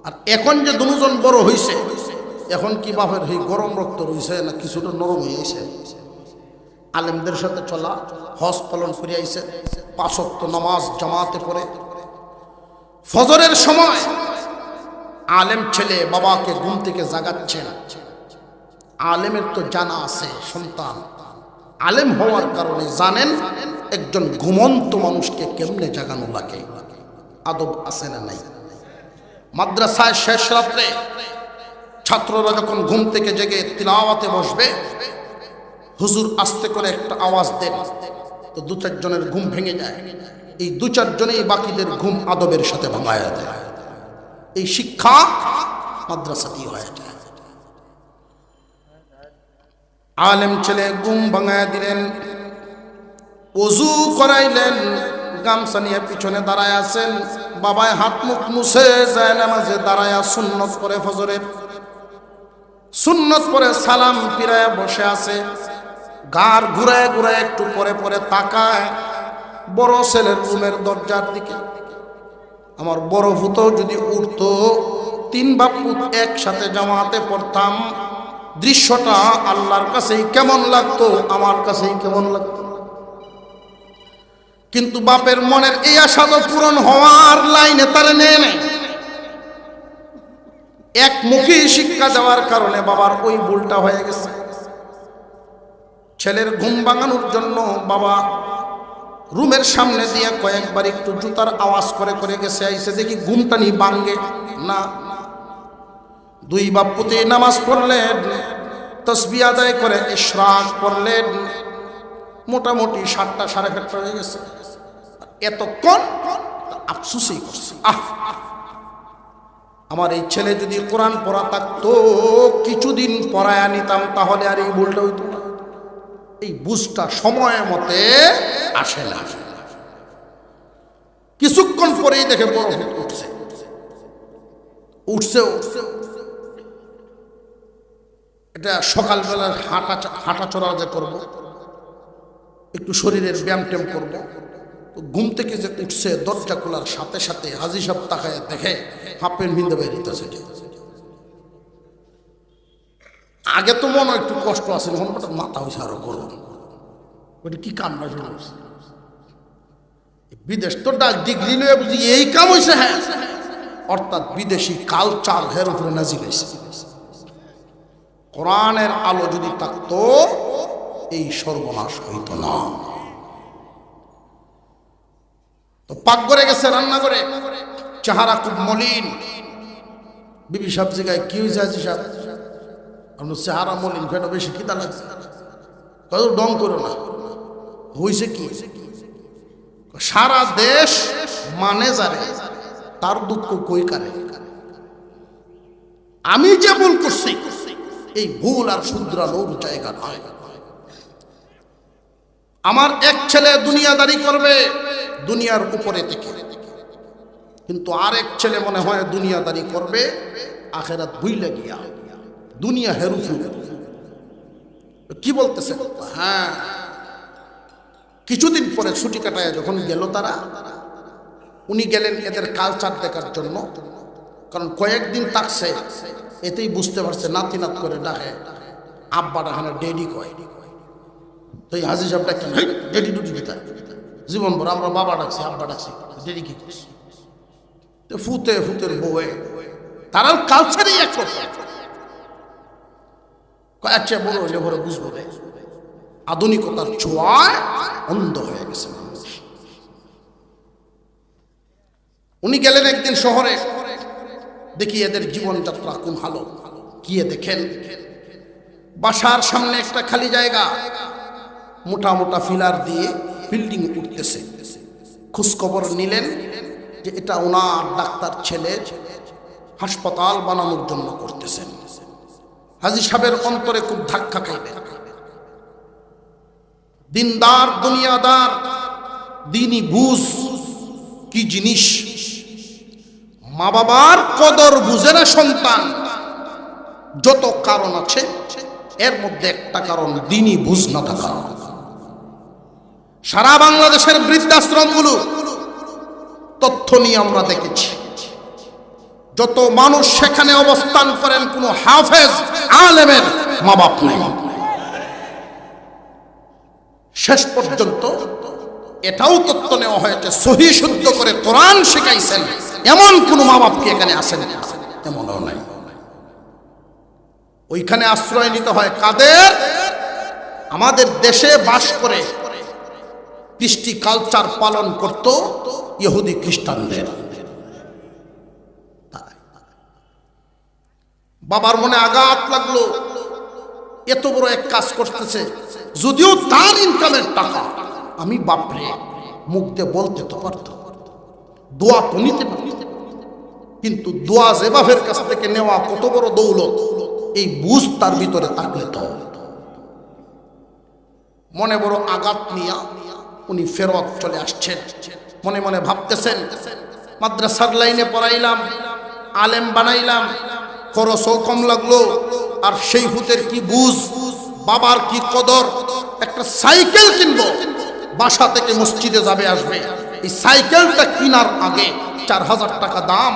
আর এখন যে দুজন বড় হইছে, এখন কি বাপের এই গরম রক্ত রয়েছে না কিছুটা নরম হয়ে গেছে? আলেমদের সাথে চলা, হজ পালন করে আইছে, 5 ওয়াক্ত নামাজ জামাতে পড়ে, ফজরের সময় আলেম ছেলে বাবাকে ঘুম থেকে জাগাচ্ছেন। আলেমের তো জানা আছে, সন্তান আলেম হওয়ার কারণে জানেন একজন ঘুমন্ত মানুষকে কেমনে জাগানো লাগে। আদব আছে না নাই? মাদ্রাসায় শেষ রাত্রে ছাত্ররা যখন ঘুম থেকে জেগে তিলাওয়াতে বসবে, হুজুর আস্তে করে একটা আওয়াজ দেন, তো 2-4 জনের ঘুম ভেঙে যায়। এই 2-4 জনেই বাকিদের ঘুম আদবের সাথে ভাঙায় দেয়। এই শিক্ষা মাদ্রাসাতেই হয়ে যায়। আলেম ছেলে ঘুম ভাঙায় দিলেন, ওযু করাইলেন, গামছা নিয়ে পিছনে দাঁড়ায় আছেন। বাবায় হাত মুখ মুছে যায় নামাজে দাঁড়ায় সুন্নত পড়ে, ফজরের সুন্নত পড়ে সালাম ফিরায় বসে আছে। গার ঘুরায় ঘুরায় একটু পরে পরে তাকায় বড় ছেলের রুমের দরজার দিকে। আমার বড় ভূত যদি উঠতো, 3 বাপ একসাথে জামাতে পড়তাম, দৃশ্যটা আল্লাহর কাছেই কেমন লাগতো, আমার কাছেই কেমন লাগতো। কিন্তু বাপের মনের এই আশা তো পূরণ হওয়ার লাইনে তারে নেয় নাই। একমুখী শিক্ষা দেওয়ার কারণে বাবার ওই ভুলটা হয়ে গেছে। ছেলের ঘুম ভাঙানোর জন্য বাবা রুমের সামনে দিয়ে কয়েকবার একটু জুতার আওয়াজ করে করে গেছে, আইসে দেখি ঘুমটা নি ভাঙ্গে না। 2 বাপ পুতে নামাজ পড়লেন, তসবিহ আদায় করে ইশরাক পড়লেন, মোটামুটি 7টা 7:30 হয়ে গেছে। এতক্ষণ আফসোসই করছে, আমার এই ছেলে যদি কোরআন পড়া থাকতো, কিছুদিন পড়ায় নিতাম, তাহলে আর এই ভুলটা হইতো না। এই বুঝটা সময় মতে আসে না। কিছুক্ষণ পরেই দেখে বড় উঠছে উঠছে উঠছে এটা সকালবেলার হাঁটা চড়া যে করব, একটু শরীরের ব্যায়াম ট্যাম করবো। ঘুম থেকে যে উঠছে, দরজা খোলার সাথে সাথে হাজি সাহেব তাকায় দেখে হাফ প্যান্ট ভিন্দে বেরিয়েছে। আগে তো মনে একটু কষ্ট আছে, মাথা হয়েছে আরো গরম, ওইটা কি কাম না বিদেশ তো ডাক ডিগ্রি লয়ে বুঝি এই কাম হয়েছে। হ্যাঁ, অর্থাৎ বিদেশি কালচার হের উপরে নাজিল হয়েছে। কোরআনের আলো যদি থাকতো এই সর্বনাশ হইত না। তো পাকঘরে গেছে, রান্না করে, চেহারা খুব মলিন। বিবি সাহেব জিগায় কি হয়েছে আজি সাহেব? চেহারা মলিন, কেন বেশি খিদা লাগছে? কত ডং করো না, হয়েছে কি? সারা দেশ মানে যারে, তার দুঃখ কই কারে? আমি যে ভুল করছি, এই ভুল আর শুধরানোর জায়গা নয়। আমার এক ছেলে দুনিয়াদারি করবে, দুনিয়ার উপরে থেকে, কিন্তু আরেক ছেলে মনে হয় দুনিয়াদারি করবে, আখেরাত ভুইলা গিয়া দুনিয়া হেরুফু। কি বলতেছে? হ্যাঁ, কিছুদিন পরে ছুটি কাটায় যখন গেল তারা, উনি গেলেন এদের কালচার দেখার জন্য। কারণ কয়েকদিন থাকছে, এতেই বুঝতে পারছে নাতি নাত করে ডাকে, আব্বা ডাকে না, ডেডি কয়। তো এই হাজি সাহেব ডাকেন, ডেডি ডুটি কোথায়? জীবন ভর আমরা বাবা ডাকছি, আব্বা ডাকছি, ডেডি কি করছি? তো ফুতে ফুতের বউয়ে তারাও কালচারই এক আচ্ছা বড় হইলে ভরে বুঝবো রে। আধুনিকতার ছোঁয়ায় অন্ধ হয়ে গেছে মানুষ। উনি গেলেন একদিন শহরে, দেখি এদের জীবনযাত্রা কোন হালো। গিয়ে দেখেন বাসার সামনে একটা খালি জায়গা, মোটা মোটা ফিলার দিয়ে বিল্ডিং উঠতেছে। খোঁজখবর নিলেন যে এটা ওনার ডাক্তার ছেলের হাসপাতাল বানানোর জন্য করতেছেন। হাজী সাহেবের অন্তরে খুব ধাক্কা খাইলেন। দিনদার দুনিয়াদার, দিনই বুঝ কি জিনিস। মা বাবার কদর বুঝে না সন্তান। যত কারণ আছে এর মধ্যে একটা কারণ দিনই বুঝ না থাকা। সারা বাংলাদেশের বৃদ্ধাশ্রমগুলো তথ্য নিয়ে আমরা দেখেছি, যত মানুষ সেখানে অবস্থান করেন কোনো হাফেজ আলেমের মা বাপ নেই। শেষ পর্যন্ত এটাও তথ্য নেওয়া হয়েছে, সহি শুদ্ধ করে কোরআন শিখাইছেন এমন কোন মা বাপ কি এখানে আসেন? এমনও নাই। ওইখানে আশ্রয় নিতে হয় কাদের? আমাদের দেশে বাস করে কৃষ্টি কালচার পালন করত ইহুদি খ্রিস্টানদের। বাবার মনে আঘাত লাগলো, এত বড় এক কাজ করতেছে, যদিও তার ইনকামের টাকা। আমি বাপরে মুখ দিয়ে বলতে তো পারত, দোয়া তো নিতে পারত, কিন্তু দোয়া যে বাপের কাছ থেকে নেওয়া কত বড় দৌলত, এই বুঝ তার ভিতরে থাকলে তো। মনে বড় আঘাত নিয়া উনি ফেরত চলে আসছেন। মনে মনে ভাবতেছেন, মাদ্রাসার লাইনে পড়াইলাম, আলেম বানাইলাম, খরচও কম লাগলো, আর সেই হুতের কি বুঝ, বাবার কি কদর। একটা সাইকেল কিনবো, বাসা থেকে মসজিদে যাবে আসবে, এই সাইকেলটা কেনার আগে 4000 টাকা দাম,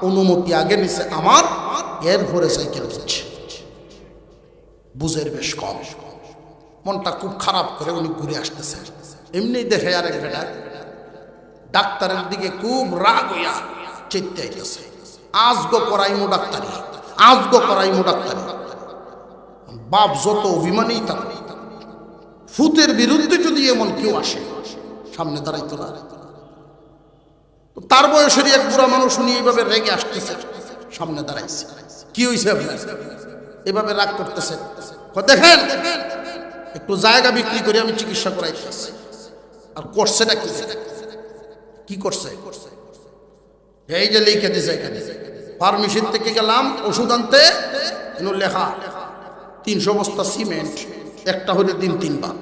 অনুমতি আগে নিছে আমার, এর ভরে সাইকেল কিনছে। বুঝের বেশ কম। মনটা খুব খারাপ করে উনি ঘুরে আসতেছে। এমনি দেখে আরেক বেটা ডাক্তারের দিকে খুব রাগ হইয়া চেতে আইতেছে, আজগো করাইমো ডাক্তারি, আজগো করাইমো ডাক্তারি। বাপ যত অভিমানেই তার, ফুতের বিরুদ্ধে যদি এমন কেউ আসে সামনে দাঁড়াইতো না। তার বয়সেরই এক বুড়া মানুষ উনি এইভাবে রেগে আসতেছে, সামনে দাঁড়াইছে। কি হয়েছে আপনার? এভাবে রাগ করতেছে। দেখেন একটু জায়গা বিক্রি করে আমি চিকিৎসা করাইতেছি। আর করছেটা কি করছে? এই যে লিখে দিছে এখানে, ফার্মেসির থেকে গেলাম ওষুধ আনতে, লেখা 300 বস্তা সিমেন্ট, একটা হলে দিন 3 বার।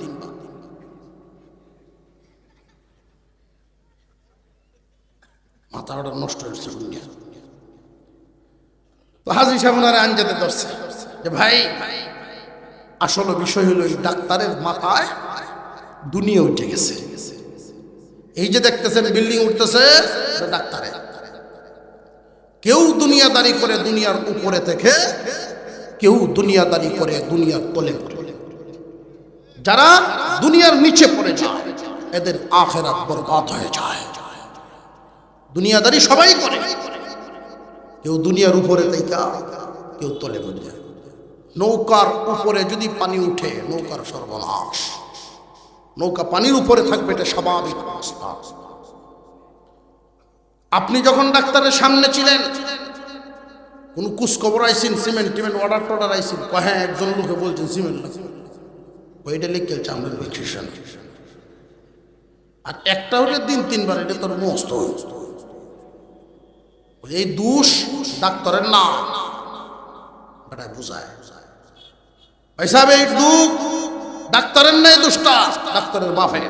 মাথাটা নষ্ট হয়েছে। তো হাজী সাহেব ওনারে আনজাতে ধরছে যে ভাই, আসলে বিষয় হলো এই ডাক্তারের মাথায় দুনিয়া উঠে গেছে। এই যে দেখতেছেন বিল্ডিং উঠতেছে, ডাক্তারের। কেউ দুনিয়াদারি করে দুনিয়ার উপরে থেকে, কেউ দুনিয়াদারি করে দুনিয়ার তলে পড়ে। যারা দুনিয়ার নিচে পড়ে যায় এদের আখিরাত বরবাদ হয়ে যায়। দুনিয়াদারি সবাই করে, কেউ দুনিয়ার উপরে থেকে, কেউ তলে পড়ে যায়। নৌকার উপরে যদি পানি উঠে নৌকার সর্বনাশ, নৌকা পানির উপরে থাকবে, এটা স্বাভাবিক অবস্থা। আপনি যখন ডাক্তারের সামনে ছিলেন, কোন কুচখবর আইসিন, সিমেন্ট টিমেন্ট অর্ডার টর্ডার আইসিন, হ্যাঁ একজন লোকে বলছেন সিমেন্ট ওইটা লিখে চামড়ার নিউট্রিশন, আর একটা হলে দিন 3 বার, এটা তোর মস্ত। এই দোষ ডাক্তারের না, এটা বুঝায় হিসাব। এই দুঃখ ডাক্তারের নাই, দোষটা ডাক্তারের বাপে।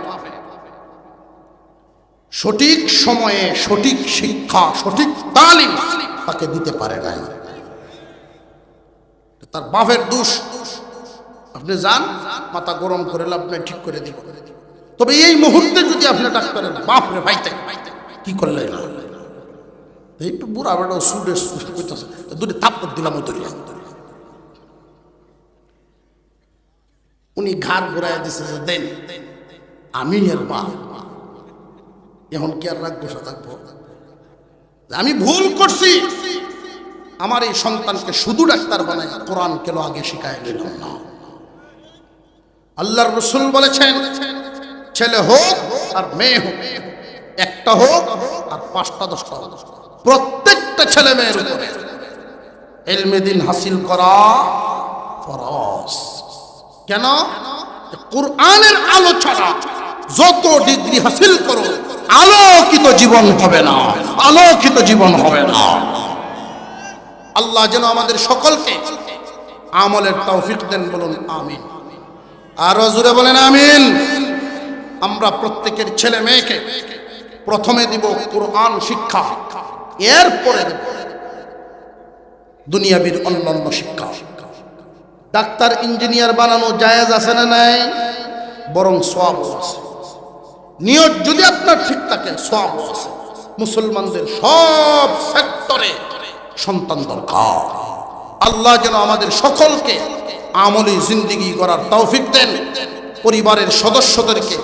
সঠিক সময়ে সঠিক শিক্ষা, সঠিক তালিম তাকে দিতে পারে না, তার বাপের দোষ। আপনি যান, মাথা গরম করে আপনি ঠিক করে দিব। তবে এই মুহূর্তে যদি আপনি ডাক্তারের বাপ রে ভাইতে কি করলে না, এই তো বুড়া বেড়া সুডে দুটি থাপ্পড় দিলাম ধরিয়া, উনি ঘাড় ঘুরাই দিছে যে দেন আমি এর বাপ, এখন কি আর রাগ বসে থাকবো? আমি ভুল করছি, আমার এই সন্তানকে শুধু ডাক্তার বানাই কোরআন কেন আগে শিখায় নিলাম না। আল্লাহর রাসূল বলেছেন, ছেলে হোক আর মেয়ে হোক, একটা হোক আর 5টা 10টা হোক, প্রত্যেকটা ছেলে মেয়ের উপরে ইলমে দ্বীন হাসিল করা ফরজ। কেন? কোরআনের আলো ছাড়া যত ডিগ্রি হাসিল করো আলোকিত জীবন হবে না, আলোকিত জীবন হবে না। আল্লাহ যেন আমাদের সকলকে আমলের তৌফিক দেন, বলুন আমিন। আরো জোরে বলেন আমিন। আমরা প্রত্যেকের ছেলে মেয়েকে প্রথমে দিব কোরআন শিক্ষা, এরপরে দেব দুনিয়াবীর অন্যান্য শিক্ষা। ডাক্তার ইঞ্জিনিয়ার বানানো জায়েজ আছে না নাই? বরং সওয়াব আছে। নিয়ত যদি আপনার ঠিক থাকে সওয়াব আছে। মুসলমানদের সব সেক্টরে সন্তান দরকার। আল্লাহ যেন আমাদের সকলকে আমলি জিন্দেগি করার তৌফিক দেন, পরিবারের সদস্যদেরকে,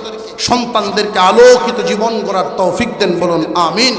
সন্তানদেরকে আলোকিত জীবন গড়ার তৌফিক দেন, বলুন আমিন।